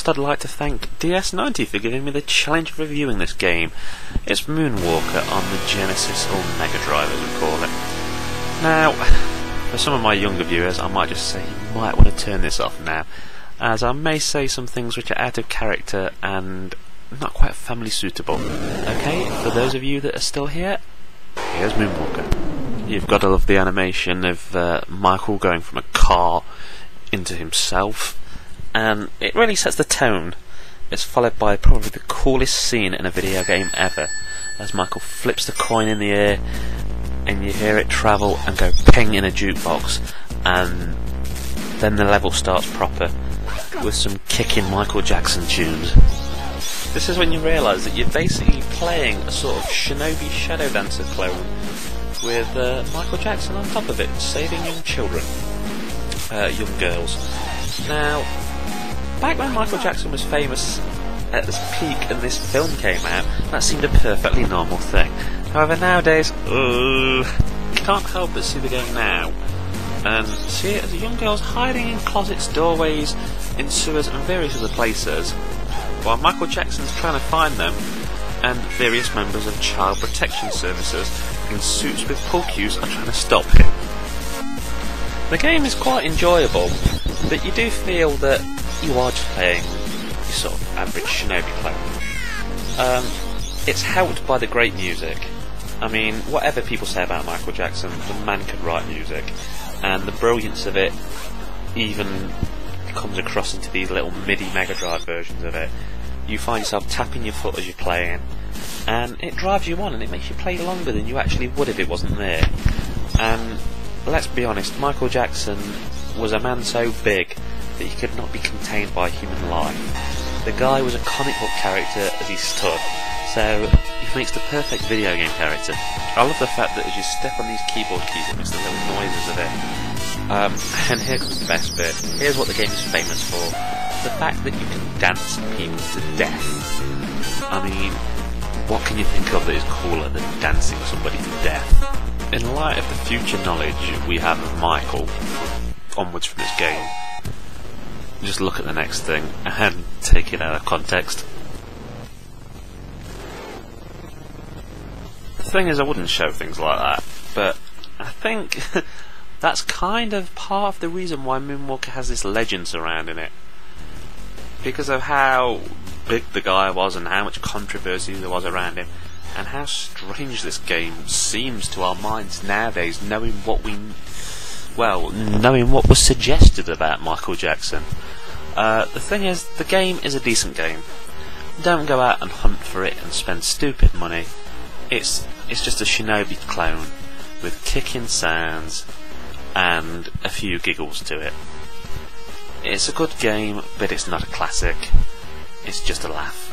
First, I'd like to thank DS90 for giving me the challenge of reviewing this game. It's Moonwalker on the Genesis, or Megadrive as we call it. Now, for some of my younger viewers, I might just say you might want to turn this off now, as I may say some things which are out of character and not quite family suitable. Okay, for those of you that are still here, here's Moonwalker. You've got to love the animation of Michael going from a car into himself, and it really sets the tone. It's followed by probably the coolest scene in a video game ever, as Michael flips the coin in the air and you hear it travel and go ping in a jukebox, and then the level starts proper with some kicking Michael Jackson tunes. This is when you realise that you're basically playing a sort of Shinobi Shadow Dancer clone with Michael Jackson on top of it, saving young children, young girls. Now, back when Michael Jackson was famous at his peak and this film came out, that seemed a perfectly normal thing. However, nowadays, you can't help but see the game now and see it as young girls hiding in closets, doorways, in sewers and various other places, while Michael Jackson's trying to find them, and various members of child protection services in suits with pull cues are trying to stop him. The game is quite enjoyable, but you do feel that you are just playing your sort of average Shinobi clone. It's helped by the great music. I mean, whatever people say about Michael Jackson, the man could write music, and the brilliance of it even comes across into these little MIDI Megadrive versions of it. You find yourself tapping your foot as you're playing, and it drives you on, and it makes you play longer than you actually would if it wasn't there. And let's be honest, Michael Jackson was a man so big that he could not be contained by human life. The guy was a comic book character as he stood, so he makes the perfect video game character. I love the fact that as you step on these keyboard keys, it makes the little noises of it. And here comes the best bit. Here's what the game is famous for: the fact that you can dance people to death. I mean, what can you think of that is cooler than dancing somebody to death? In light of the future knowledge we have of Michael onwards from this game, just look at the next thing and take it out of context. The thing is, I wouldn't show things like that, but I think that's kind of part of the reason why Moonwalker has this legend surrounding it, because of how big the guy was and how much controversy there was around him, and how strange this game seems to our minds nowadays, knowing what was suggested about Michael Jackson. The thing is, the game is a decent game. Don't go out and hunt for it and spend stupid money. It's just a Shinobi clone with kicking sounds and a few giggles to it. It's a good game, but it's not a classic. It's just a laugh.